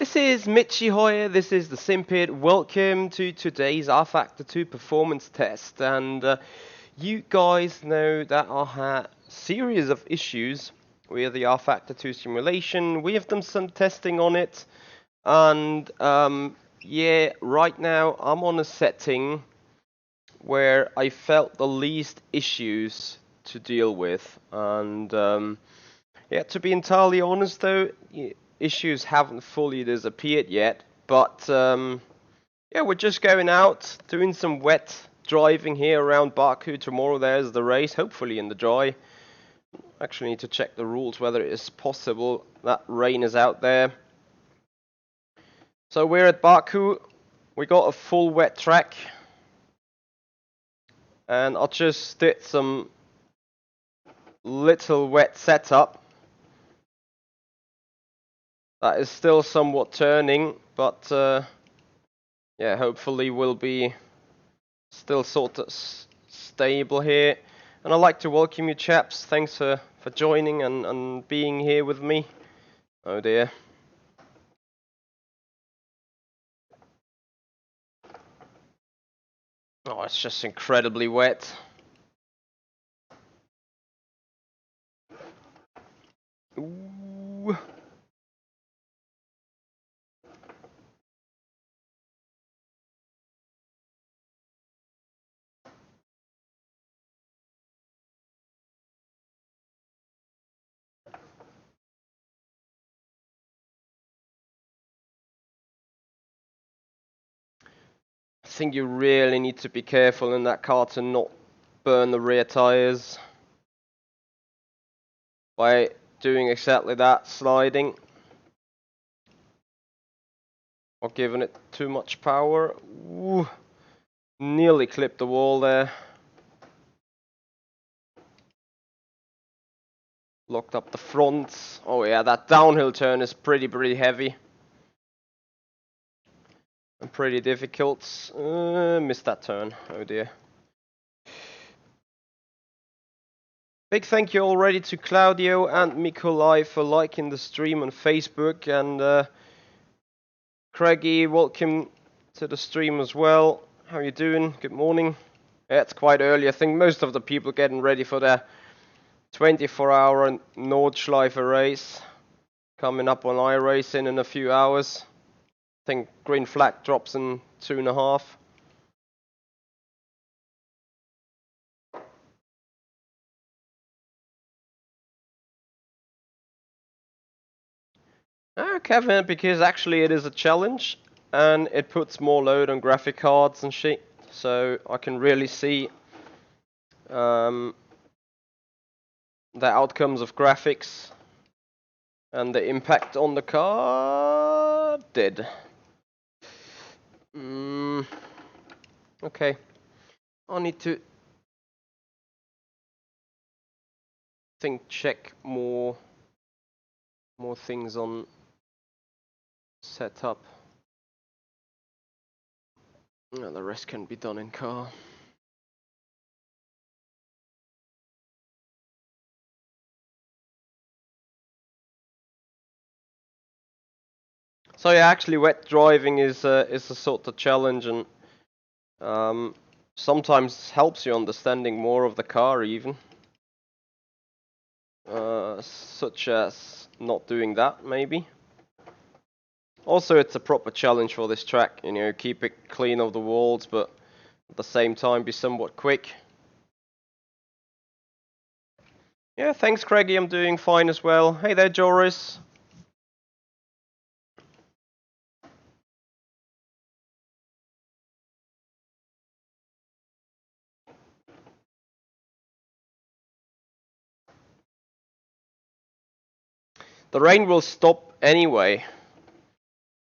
This is Michi Hoyer, this is the Simpit. Welcome to today's rFactor 2 performance test. And you guys know that I had a series of issues with the rFactor 2 simulation. We have done some testing on it. And yeah, right now I'm on a setting where I felt the least issues to deal with. And yeah, to be entirely honest though, issues haven't fully disappeared yet, but yeah, we're just going out, doing some wet driving here around Baku. Tomorrow there's the race, hopefully in the dry. Actually need to check the rules whether it is possible that rain is out there. So we're at Baku, we got a full wet track, and I just did some little wet setup. That is still somewhat turning, but yeah, hopefully will be still sort of stable here. And I'd like to welcome you chaps. Thanks for joining and being here with me. Oh dear. Oh, it's just incredibly wet. Ooh. I think you really need to be careful in that car to not burn the rear tires by doing exactly that, sliding or giving it too much power. Ooh. Nearly clipped the wall there. Locked up the front. Oh yeah, that downhill turn is pretty heavy. And pretty difficult. Missed that turn. Oh dear. Big thank you already to Claudio and Mikolai for liking the stream on Facebook. And Craigie, welcome to the stream as well. How you doing? Good morning. Yeah, it's quite early. I think most of the people getting ready for their 24-hour Nordschleife race. Coming up on iRacing in a few hours. I think green flag drops in 2.5. Kevin, because actually it is a challenge and it puts more load on graphic cards and shit, so I can really see the outcomes of graphics and the impact on the car did. Okay, I need to check more things on setup. No, the rest can be done in car. So yeah, actually wet driving is a sort of challenge, and sometimes helps you understanding more of the car even. Such as not doing that, maybe. Also, it's a proper challenge for this track, you know, keep it clean of the walls, but at the same time be somewhat quick. Yeah, thanks Craigie, I'm doing fine as well. Hey there, Joris. The rain will stop anyway.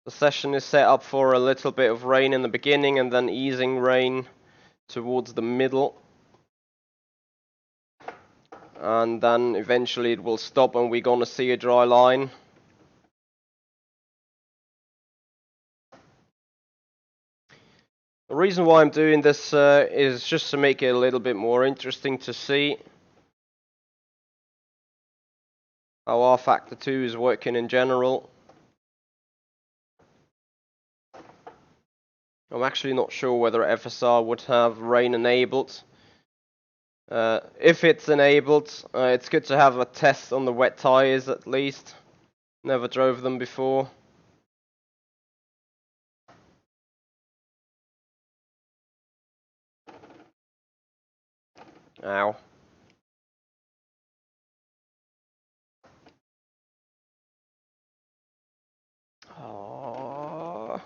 The session is set up for a little bit of rain in the beginning and then easing rain towards the middle. And then eventually it will stop and we're gonna see a dry line. The reason why I'm doing this is just to make it a little bit more interesting to see how rFactor 2 is working in general. I'm actually not sure whether FSR would have rain enabled. If it's enabled, it's good to have a test on the wet tires at least. Never drove them before. Ow. Oh.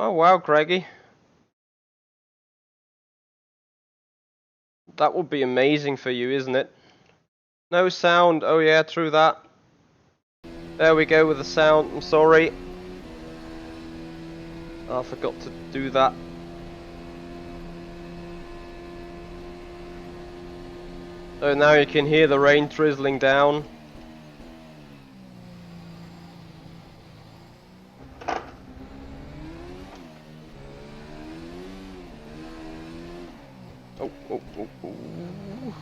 Oh wow, Greggy. That would be amazing for you, isn't it? No sound. Oh yeah, true that. There we go with the sound. I'm sorry. I forgot to do that. So now you can hear the rain drizzling down. Oh, oh, oh, oh.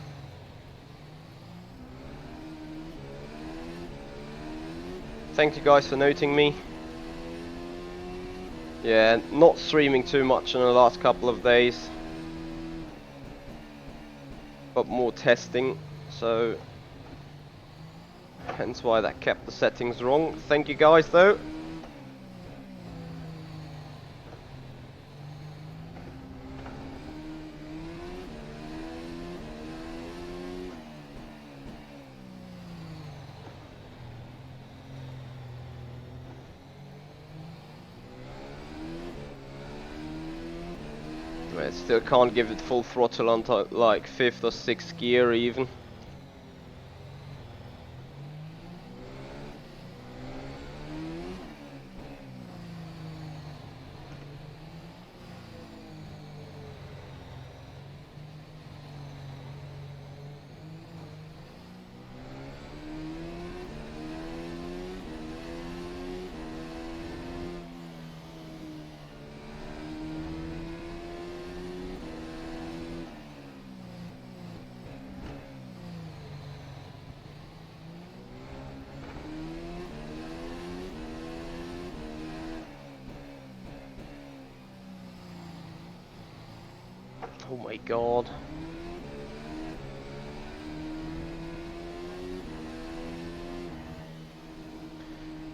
Thank you guys for noting me. Yeah, not streaming too much in the last couple of days. But more testing, so hence why that kept the settings wrong. Thank you guys though. I still can't give it full throttle until like 5th or 6th gear even. Oh my god.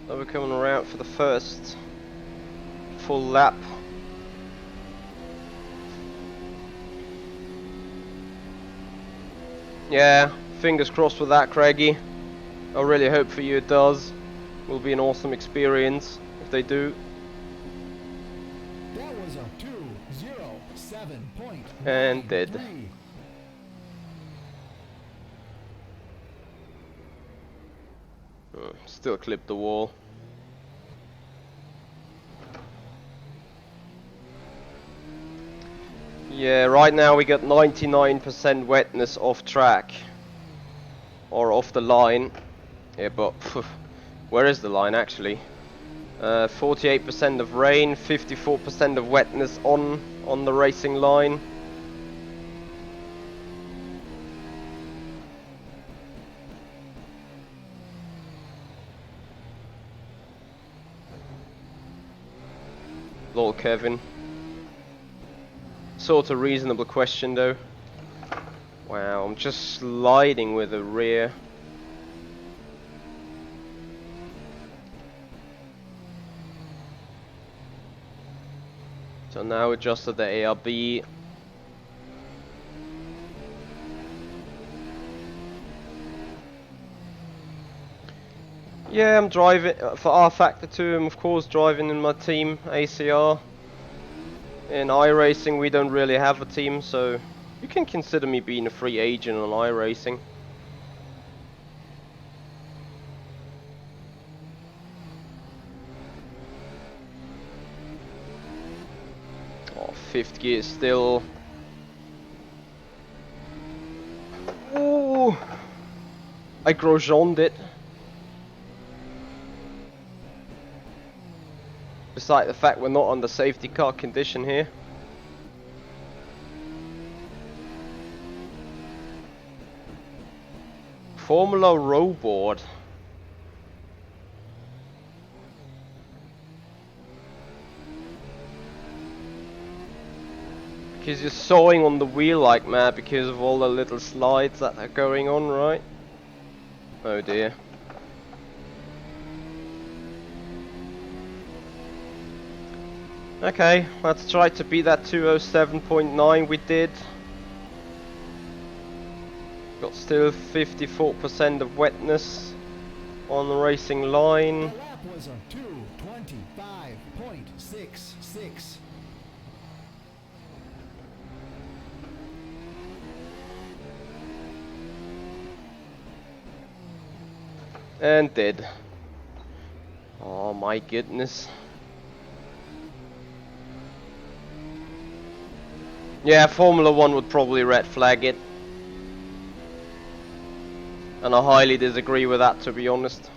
So we're coming around for the first full lap. Yeah, fingers crossed with that, Craigie. I really hope for you it does. Will be an awesome experience if they do. That was a 2:07.93. And dead. Still clipped the wall. Yeah, right now we got 99% wetness off track. Or off the line. Yeah, but where is the line actually? 48% of rain, 54% of wetness on the racing line. Lol, Kevin. Sort of reasonable question though. Wow, I'm just sliding with the rear. So now adjusted the ARB. Yeah, I'm driving for rFactor 2. I'm of course driving in my team ACR. In iRacing we don't really have a team, so you can consider me being a free agent on iRacing. Oh, 5th gear still. Ooh, I Grosjeaned it. Besides the fact we're not on the safety car condition here. Formula row board. Because you're sawing on the wheel like mad because of all the little slides that are going on, right? Oh dear. Okay, let's try to beat that 207.9 we did. Got still 54% of wetness on the racing line. The lap was a 2:25.66. And did. Oh my goodness. Yeah, Formula 1 would probably red flag it. And I highly disagree with that, to be honest.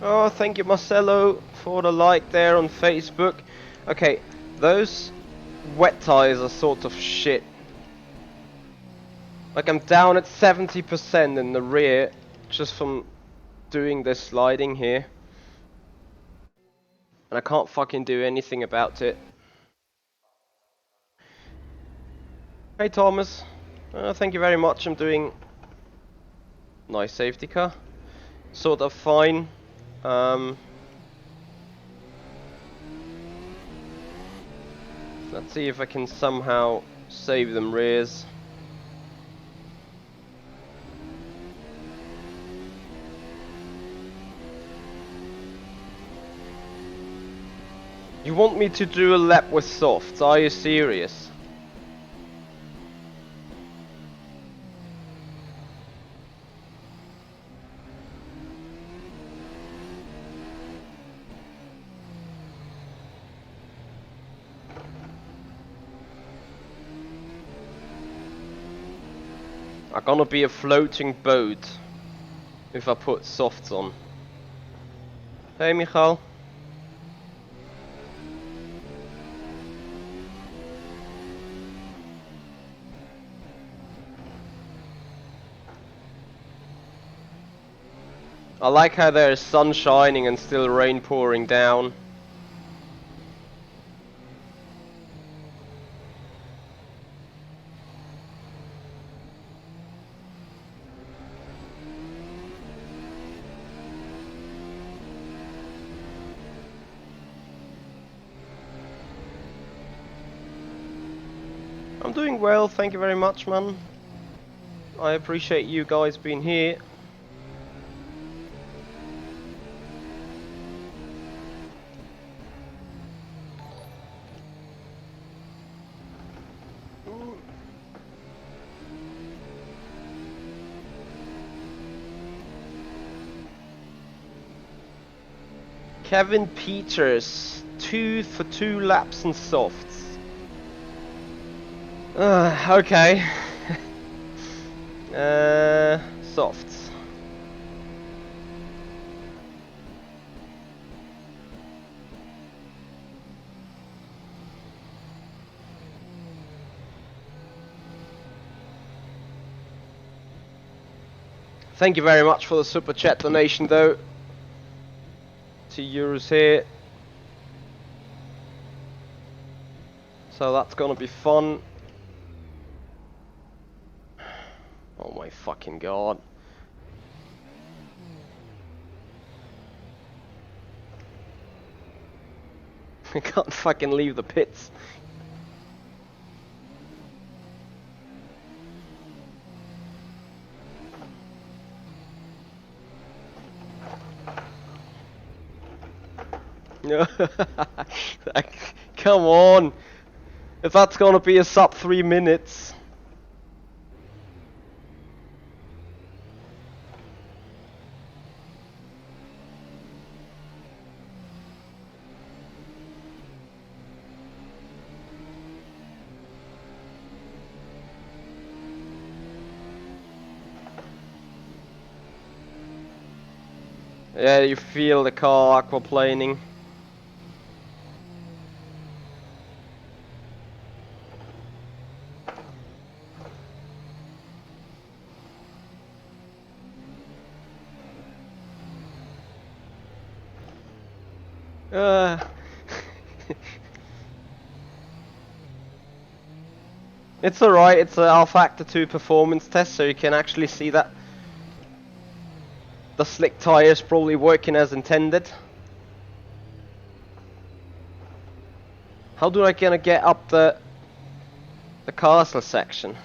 Oh, thank you Marcelo for the like there on Facebook. Okay, those wet tires are sort of shit. Like I'm down at 70% in the rear just from doing this sliding here. And I can't fucking do anything about it. Hey Thomas, thank you very much. I'm doing nice safety car. Sort of fine. Let's see if I can somehow save them rears. You want me to do a lap with softs? Are you serious? I'm gonna be a floating boat if I put softs on. Hey Michal. I like how there's sun shining and still rain pouring down. I'm doing well, thank you very much, man. I appreciate you guys being here. Kevin Peters, 2 for 2 laps and softs. Okay. Softs. Thank you very much for the super chat donation though. €2 here. So that's gonna be fun. Oh my fucking god. I can't fucking leave the pits. Come on. If that's gonna be a sub 3 minutes. Yeah, you feel the car aquaplaning. It's alright, it's a rFactor 2 performance test, so you can actually see that the slick tire is probably working as intended. How do I gonna get up the castle section?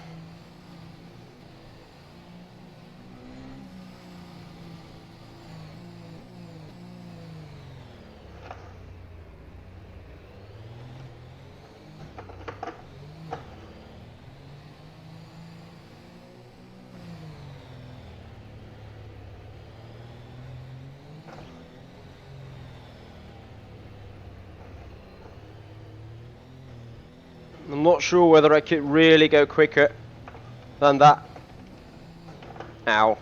I'm not sure whether I could really go quicker than that. Ow.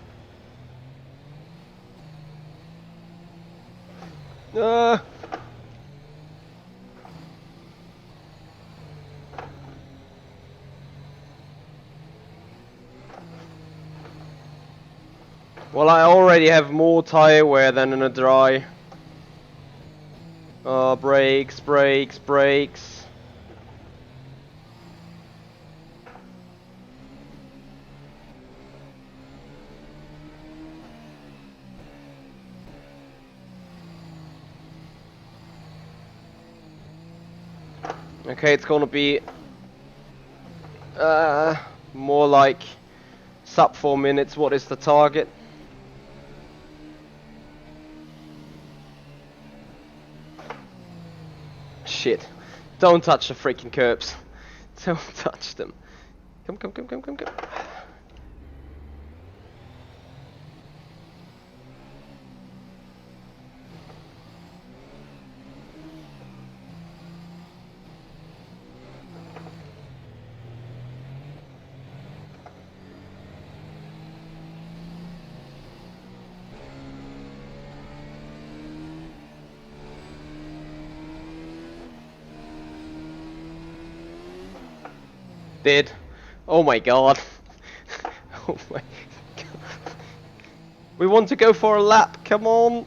Well, I already have more tire wear than in a dry. Oh, brakes, brakes, brakes. Okay, it's gonna be more like sub 4 minutes. What is the target? Shit. Don't touch the freaking curbs. Don't touch them. Come, come, come, come, come, come. Did. Oh my god. Oh my god. We want to go for a lap, come on.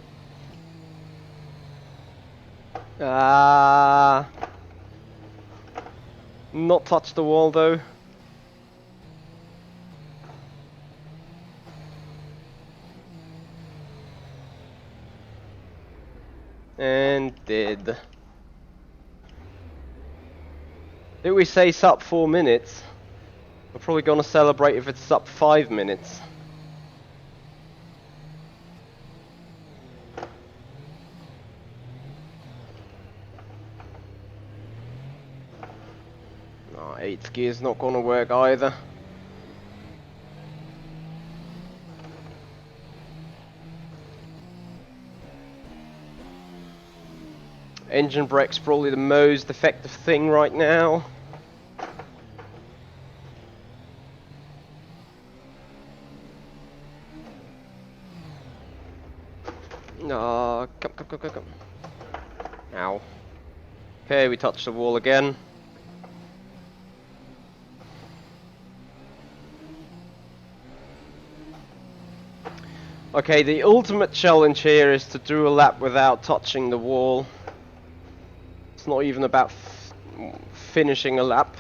Not touch the wall though. And did. Did we say sub 4 minutes? We're probably gonna celebrate if it's sub 5 minutes. No, 8th gear's not gonna work either. Engine brake's probably the most effective thing right now. Come, come, come, come, come. Ow. Okay, we touched the wall again. Okay, the ultimate challenge here is to do a lap without touching the wall. It's not even about finishing a lap.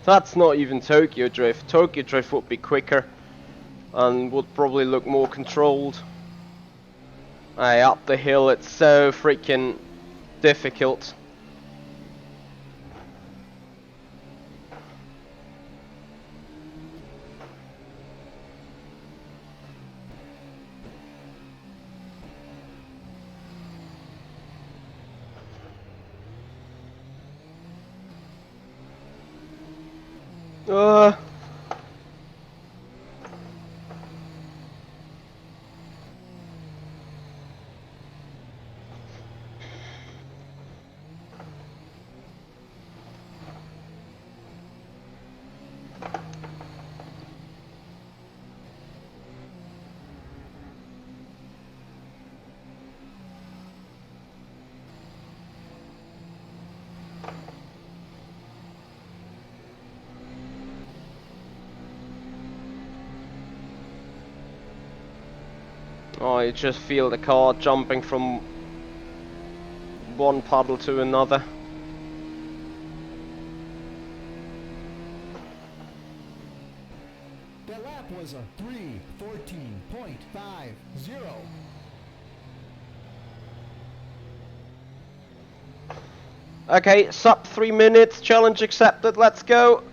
That's not even Tokyo Drift. Tokyo Drift would be quicker and would probably look more controlled. Up the hill, it's so freaking difficult. Oh, you just feel the car jumping from one puddle to another. That lap was a 3:14.50. Okay, sub 3 minutes, challenge accepted, let's go.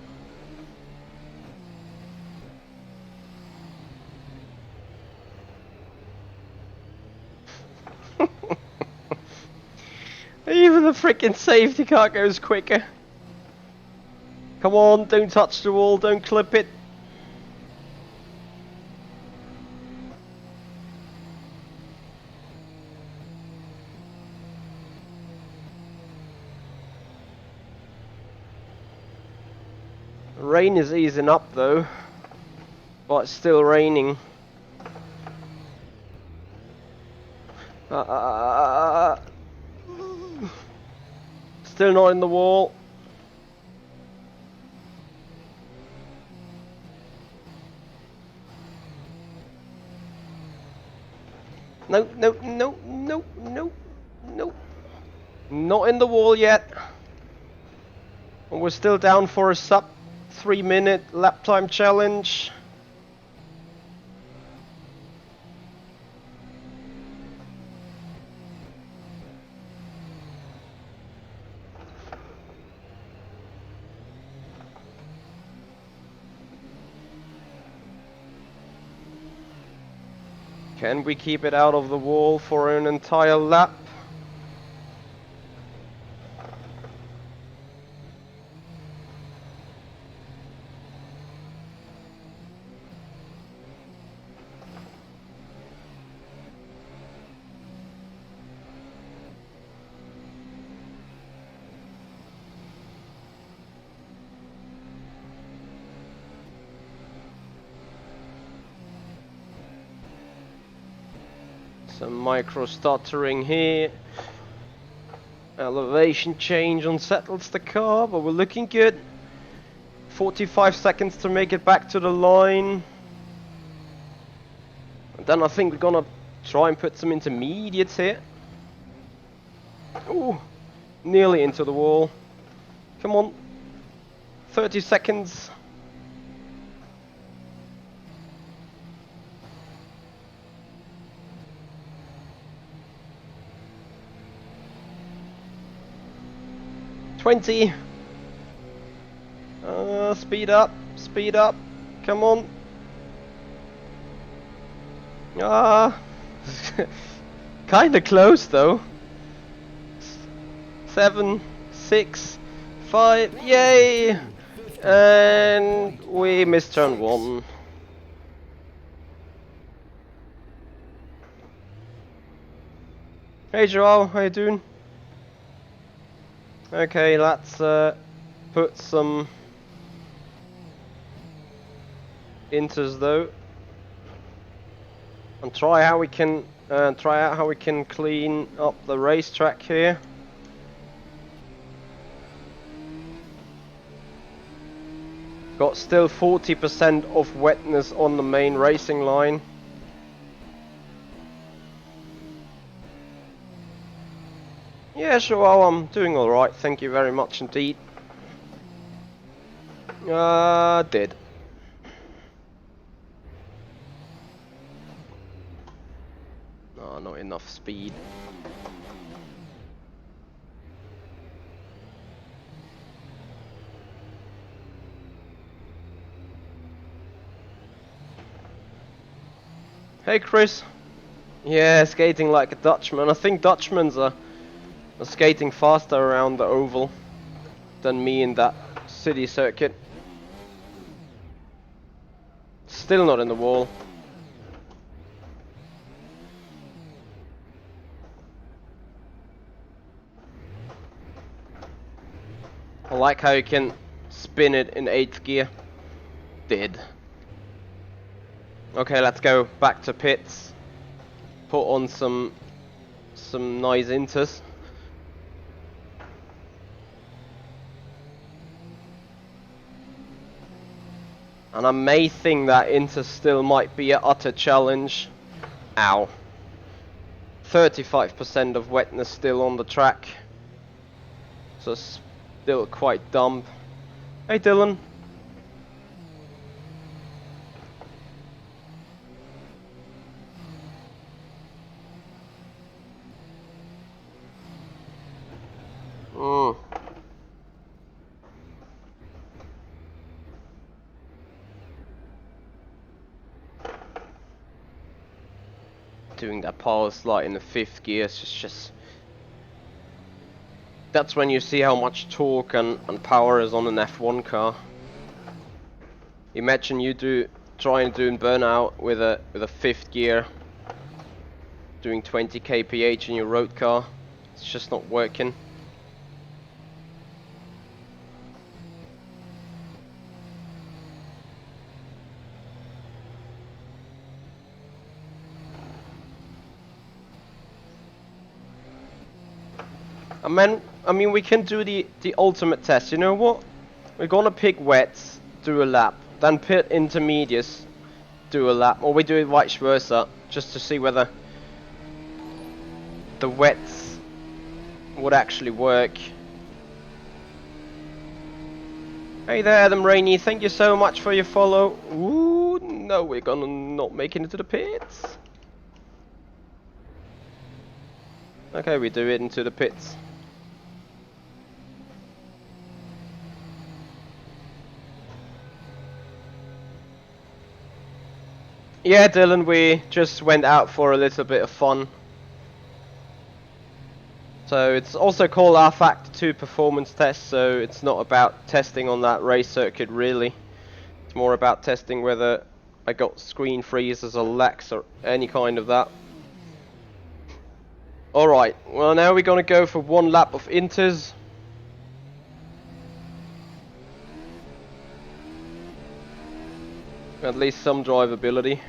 Even the freaking safety car goes quicker. Come on, don't touch the wall, don't clip it. Rain is easing up though, but it's still raining. Still not in the wall. No, no, no, no, no, no. Not in the wall yet. And we're still down for a sub 3 minute lap time challenge. Can we keep it out of the wall for an entire lap? Some micro stuttering here. Elevation change unsettles the car, but we're looking good. 45 seconds to make it back to the line. And then I think we're gonna try and put some intermediates here. Ooh, nearly into the wall. Come on. 30 seconds. Speed up, speed up, come on. Kinda close though. 7, 6, 5, yay! And we missed turn 1. Hey Joao, how you doing? Okay, let's put some inters though, and try out how we can clean up the racetrack here. Got still 40% of wetness on the main racing line. Yeah, sure, I'm doing alright, thank you very much indeed. Did. Oh, not enough speed. Hey Chris. Yeah, skating like a Dutchman. I think Dutchmans are skating faster around the oval than me in that city circuit. Still not in the wall. I like how you can spin it in 8th gear. Did. Okay, let's go back to pits. Put on some nice inters. And I may think that inter still might be an utter challenge. Ow. 35% of wetness still on the track. So still quite dumb. Hey Dylan. Doing that power slide in the 5th gear is just that's when you see how much torque and power is on an F1 car. Imagine you trying to do burnout with a 5th gear, doing 20 kph in your road car. It's just not working. I mean, we can do the ultimate test. You know what? We're gonna pick wets, do a lap, then pit intermediates, do a lap, or we do it vice versa, just to see whether the wets would actually work. Hey there, Adam Rainey. Thank you so much for your follow. Ooh, no, we're gonna not make it into the pits. Okay, we do it into the pits. Yeah, Dylan, we just went out for a little bit of fun. So it's also called rFactor 2 performance test, so it's not about testing on that race circuit really. It's more about testing whether I got screen freezes or lags or any kind of that. Alright, well now we're gonna go for one lap of inters. At least some drivability.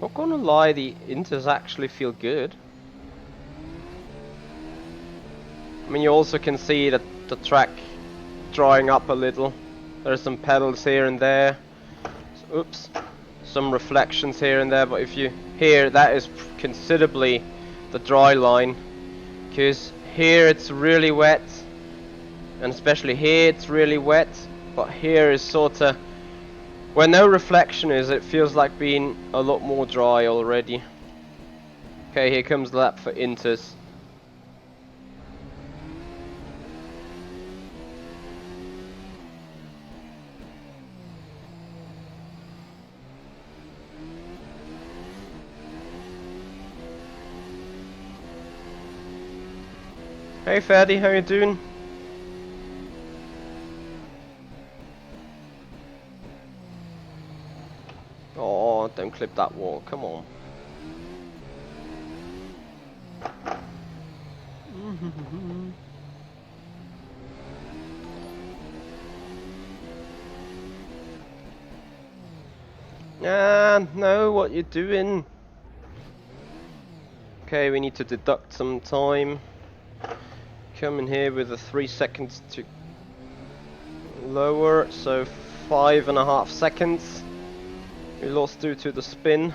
Not gonna lie, the inters actually feel good. I mean, you also can see that the track drying up a little. There's some pedals here and there. So, oops. some reflections here and there, but if you hear, that is considerably the dry line, because here it's really wet, and especially here it's really wet, but here is sort of, where no reflection is, it feels like being a lot more dry already. Okay, here comes the lap for Inters. Hey Ferdy, how you doing? Oh, don't clip that wall, come on. No, what you doing? Okay, we need to deduct some time. Come in here with a 3 seconds to lower, so 5.5 seconds. We lost due to the spin.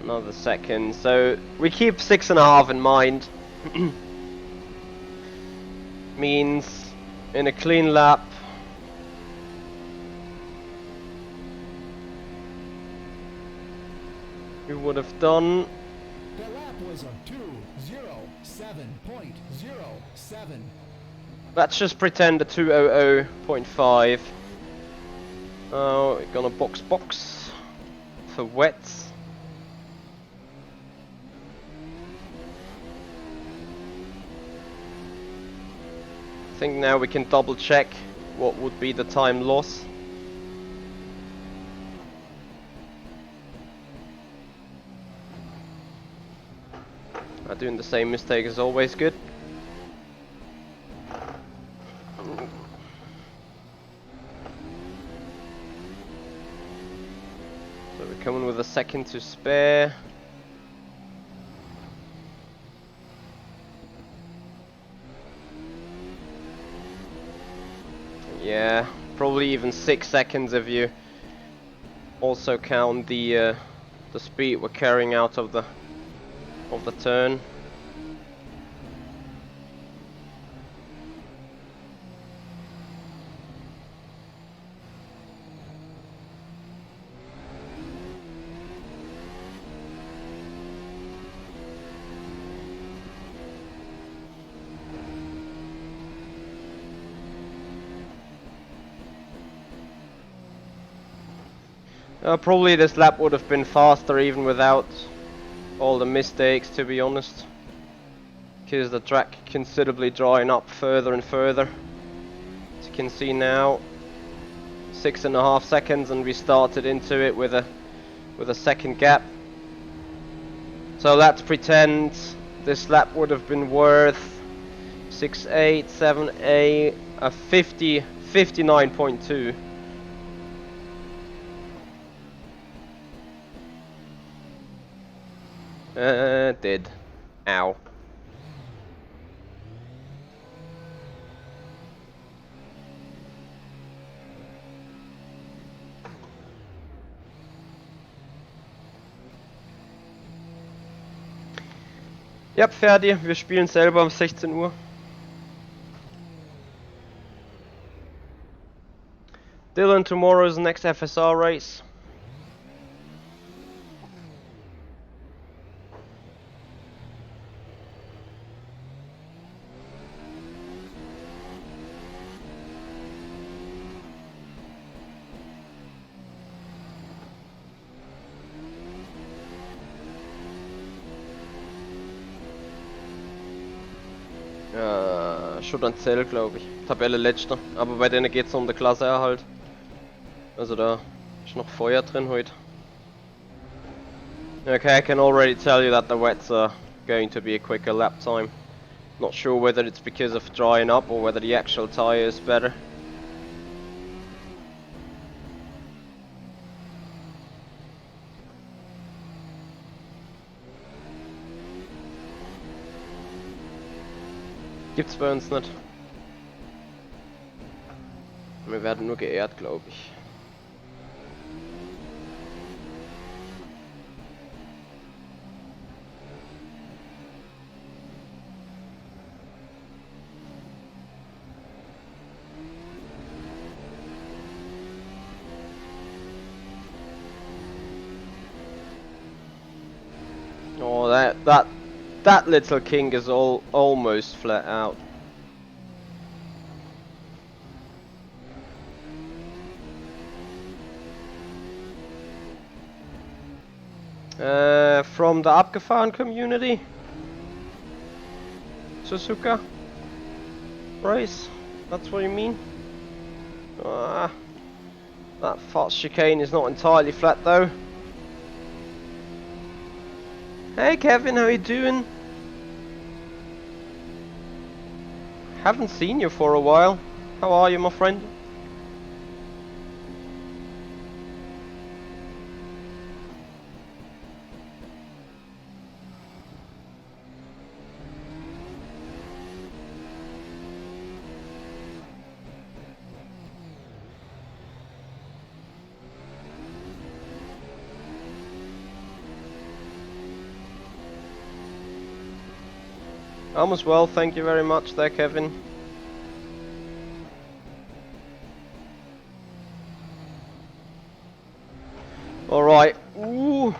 Another second, so we keep 6.5 in mind. Means in a clean lap we would have done. The lap was a 2:07.07. Let's just pretend a 2:00.5. Oh, we're gonna box for wets. I think now we can double check what would be the time loss. Doing the same mistake is always good. So we're coming with a second to spare. Yeah, probably even 6 seconds if you also count the speed we're carrying out of the turn. Probably this lap would have been faster even without all the mistakes, to be honest, because the track considerably drying up further and further. As you can see now, 6.5 seconds, and we started into it with a second gap. So let's pretend this lap would have been worth 6.878, a 59.2. Did. Ow. Ja, Ferdi, wir spielen selber um 16 Uhr. Dylan, tomorrow's next FSR race. Schon dann Zell, glaube ich. Tabelle letzter. Aber bei denen geht es um den Klassenerhalt. Also da ist noch Feuer drin heute. Okay, I can already tell you that the wets are going to be a quicker lap time. Not sure whether it's because of drying up or whether the actual tyre is better. Gibt's bei uns nicht. Wir werden nur geehrt, glaube ich. Oh, that little king is almost flat out. From the abgefahren community, Suzuka race. That's what you mean? That fast chicane is not entirely flat though. Hey Kevin, how you doing? Haven't seen you for a while. How are you, my friend? I'm as well, thank you very much there, Kevin. Alright, ooh,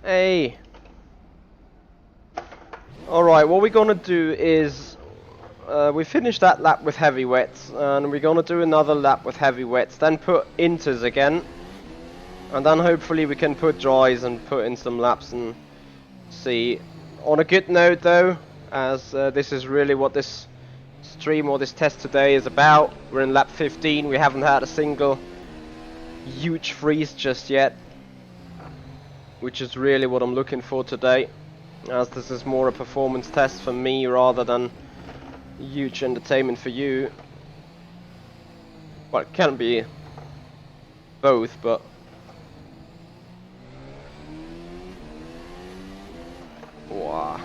hey. Alright, what we're gonna do is, we finished that lap with heavy wets, and we're gonna do another lap with heavy wets, then put inters again, and then hopefully we can put dries and put in some laps and see. On a good note though, as this is really what this stream or this test today is about. We're in lap 15, we haven't had a single huge freeze just yet, which is really what I'm looking for today, as this is more a performance test for me rather than huge entertainment for you. Well, it can be both, but wow.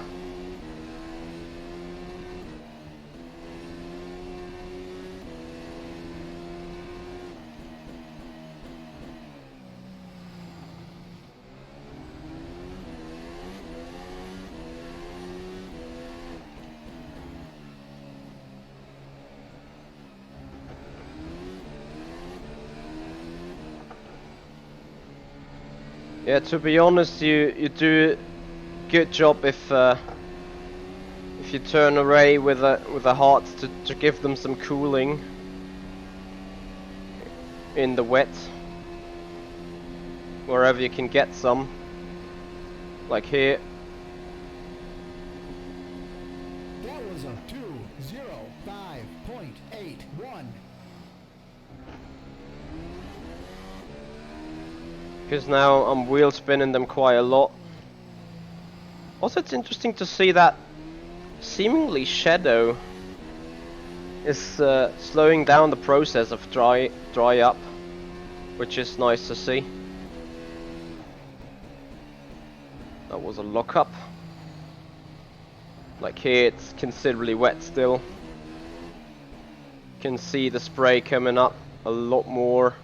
Yeah, to be honest, you do a good job if you turn array with the hearts to give them some cooling in the wet, wherever you can get some, like here. That was a 2:05.81. Because now I'm wheel spinning them quite a lot. Also, it's interesting to see that seemingly Shadow is slowing down the process of dry up, which is nice to see. That was a lockup. Like here, it's considerably wet still. You can see the spray coming up a lot more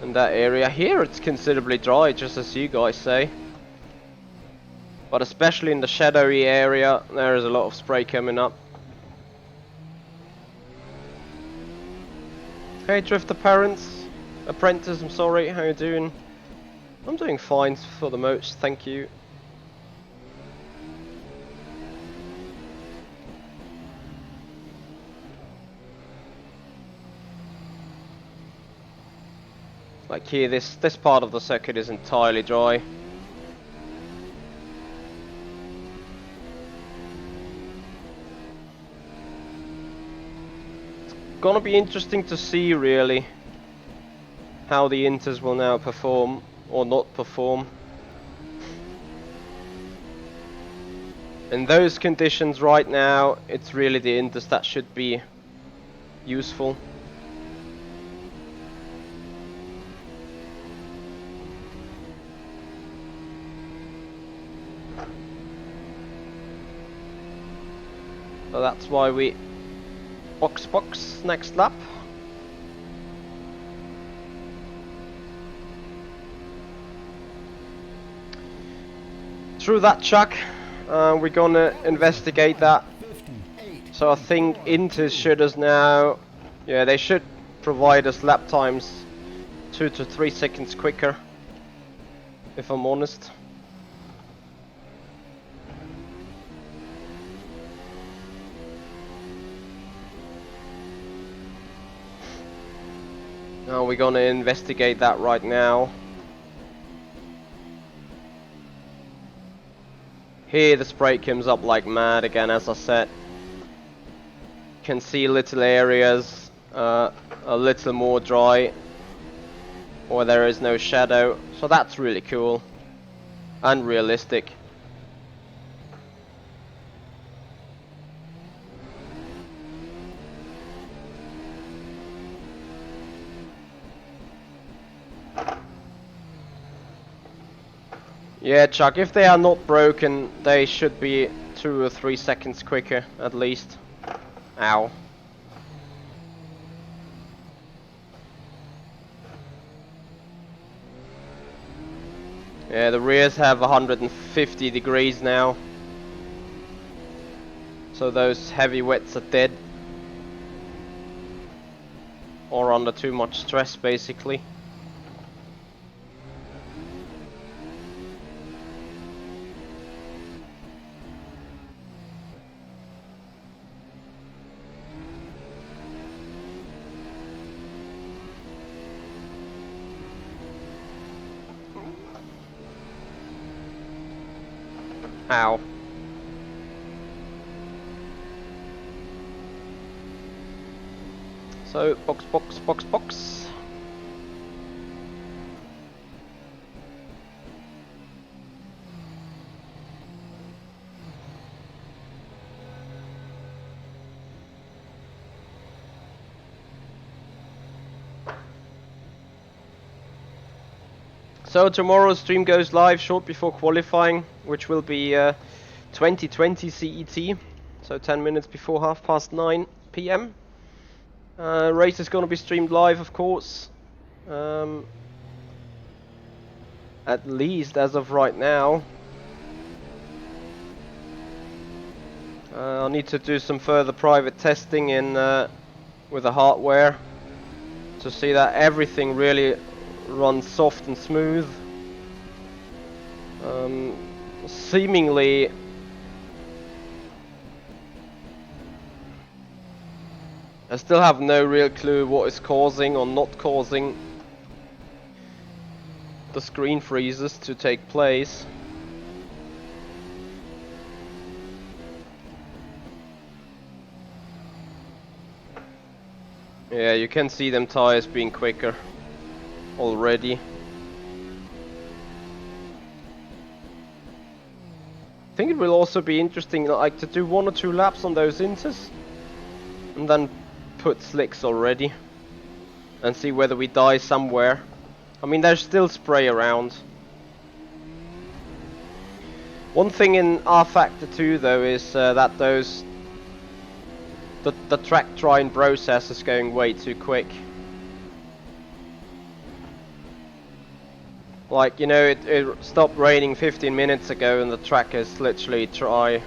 in that area. Here it's considerably dry, just as you guys say, but especially in the shadowy area there is a lot of spray coming up. Hey Drift Apprentice, I'm sorry, how you doing? I'm doing fine for the most, thank you. Like here, this part of the circuit is entirely dry. gonna be interesting to see really how the Inters will now perform or not perform. In those conditions right now, it's really the Inters that should be useful. So that's why we box next lap. Through that, Chuck, we're gonna investigate that. 58. So I think Inters should us now, yeah, they should provide us lap times 2 to 3 seconds quicker, if I'm honest. Now we're gonna investigate that right now. Here the spray comes up like mad again, as I said. Can see little areas a little more dry, or there is no shadow, so that's really cool and realistic. Yeah, Chuck, if they are not broken, they should be 2 or 3 seconds quicker, at least. Ow. Yeah, the rears have 150 degrees now. So those heavy wets are dead. Or under too much stress, basically. Ow. So, box. So tomorrow's stream goes live short before qualifying, which will be 2020 CET, so 10 minutes before 9:30 PM. Race is going to be streamed live, of course. At least as of right now. I'll need to do some further private testing in with the hardware to see that everything really runs soft and smooth. Seemingly I still have no real clue what is causing or not causing the screen freezes to take place. Yeah, you can see them tires being quicker already. I think it will also be interesting, like, to do 1 or 2 laps on those Inters and then put slicks already and see whether we die somewhere. I mean, there's still spray around. One thing in rFactor 2 though is that the track drying process is going way too quick. Like, you know, it stopped raining 15 minutes ago and the track is literally dry.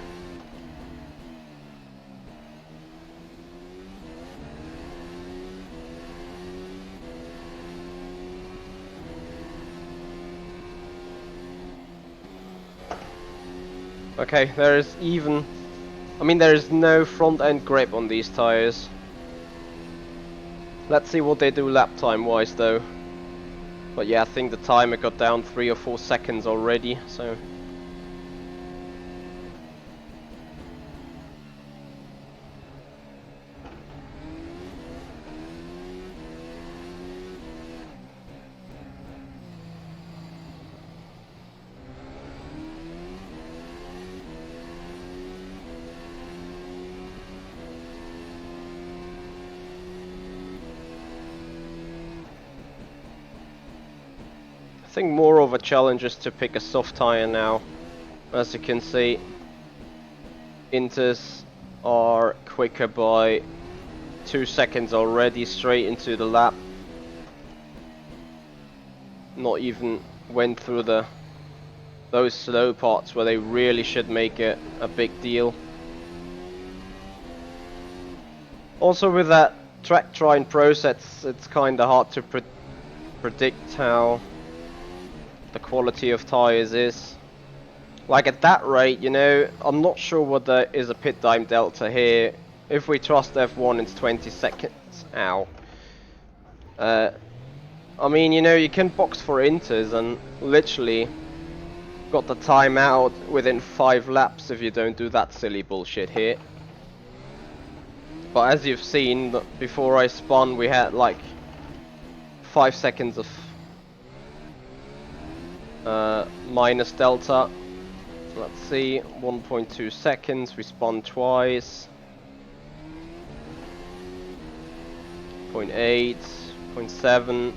Okay, there is even... I mean, there is no front end grip on these tires. Let's see what they do lap time wise though. But yeah, I think the timer got down 3 or 4 seconds already, so... I think more of a challenge is to pick a soft tire now. As you can see, Inters are quicker by 2 seconds already, straight into the lap. Not even went through those slow parts where they really should make it a big deal. Also with that track trying process, it's kinda hard to predict how the quality of tires is. Like at that rate, you know, I'm not sure what there is a pit time delta here. If we trust F1, it's 20 seconds. Ow. I mean, you know, you can box for Inters and literally got the time out within 5 laps if you don't do that silly bullshit here. But as you've seen, before I spun, we had like 5 seconds of minus delta. Let's see, 1.2 seconds, we spun twice. 0.8, 0.7.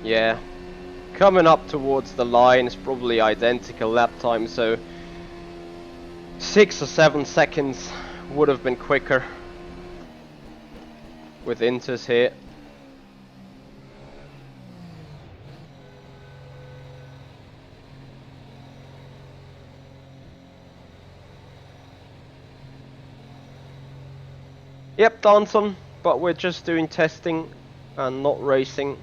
Yeah, coming up towards the line is probably identical lap time, so 6 or 7 seconds would have been quicker with Inters here. Yep, Danson, but we're just doing testing and not racing.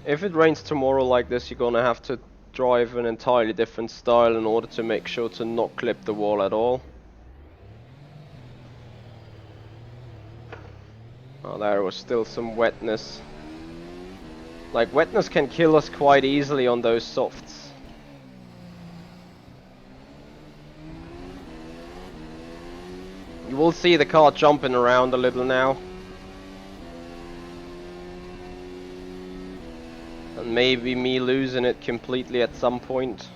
If it rains tomorrow like this, you're gonna have to drive an entirely different style in order to make sure to not clip the wall at all. Oh, there was still some wetness. Like, wetness can kill us quite easily on those softs. You will see the car jumping around a little now. And maybe me losing it completely at some point.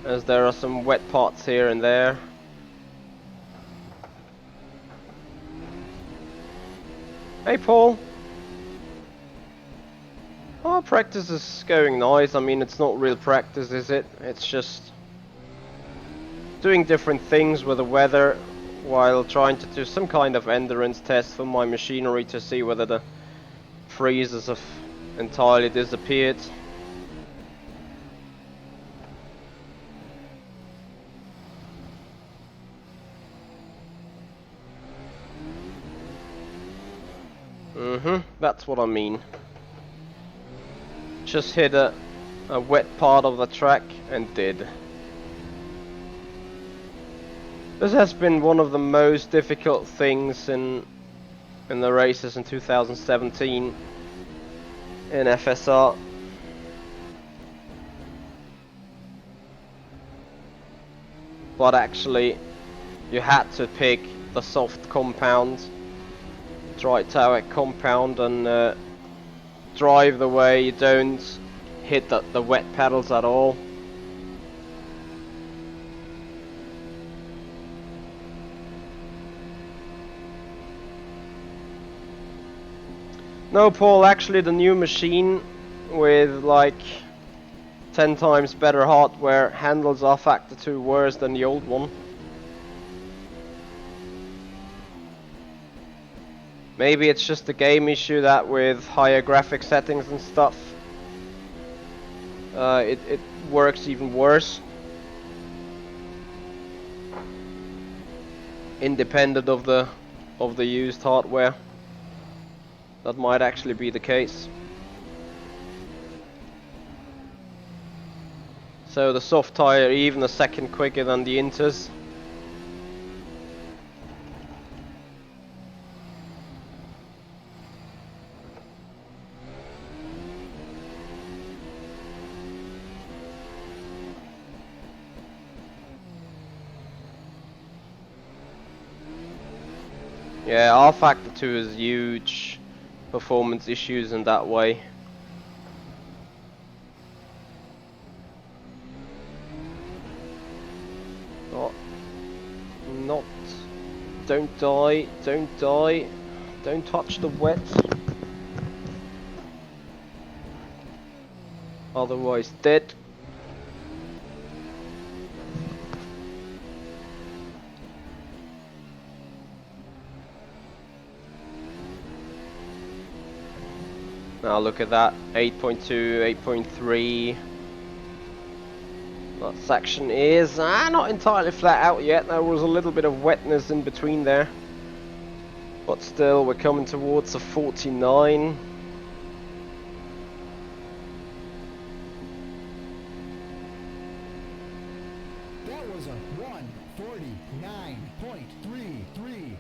As there are some wet parts here and there. Hey Paul! Oh, practice is going nice. I mean, it's not real practice, is it? It's just doing different things with the weather while trying to do some kind of endurance test for my machinery to see whether the freezers have entirely disappeared. That's what I mean. Just hit a wet part of the track and did. This has been one of the most difficult things in the races in 2017 in FSR. But actually, you had to pick the soft compound, dry tower compound, and drive the way you don't hit the wet pedals at all. No, Paul, actually the new machine with like 10 times better hardware handles rFactor 2 worse than the old one. Maybe it's just a game issue that with higher graphic settings and stuff, it works even worse. Independent of the used hardware. That might actually be the case. So the soft tire even a second quicker than the Inters. Yeah, rFactor 2 is huge performance issues in that way. don't die, don't die. Don't touch the wet. Otherwise dead. Now look at that, 8.2, 8.3. That section is not entirely flat out yet. There was a little bit of wetness in between there. But still, we're coming towards a 49. That was a 149.33.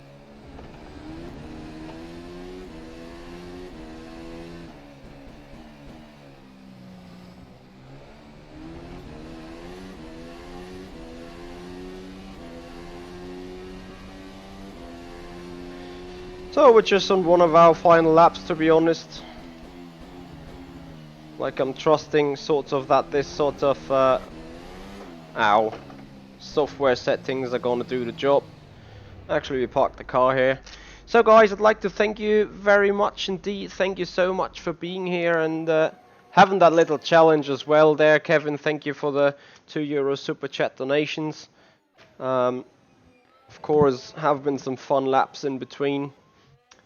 So we're just on one of our final laps, to be honest. Like, I'm trusting sort of that this sort of software settings are gonna do the job. Actually, we parked the car here. So guys, I'd like to thank you very much indeed. Thank you so much for being here and having that little challenge as well there. Kevin, thank you for the €2 super chat donations. Of course, have been some fun laps in between.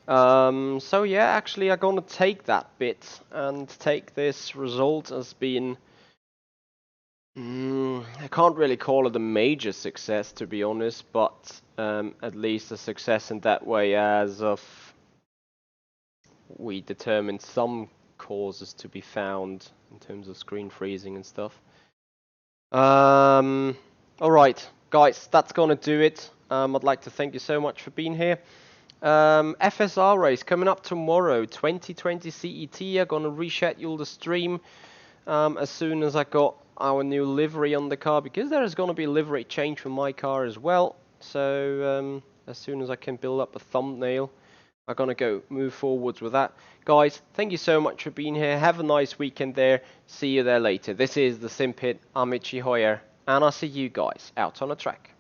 So yeah, actually I'm gonna take that bit and take this result as being, I can't really call it a major success, to be honest, but at least a success in that way as of we determined some causes to be found in terms of screen freezing and stuff. Alright guys, that's gonna do it. I'd like to thank you so much for being here. FSR race coming up tomorrow, 2020 CET. I'm gonna reschedule the stream as soon as I got our new livery on the car, because there is gonna be a livery change for my car as well. So as soon as I can build up a thumbnail, I'm gonna move forwards with that. Guys, thank you so much for being here. Have a nice weekend there. See you there later. This is the Simpit. I'm Itchy Hoyer, and I'll see you guys out on the track.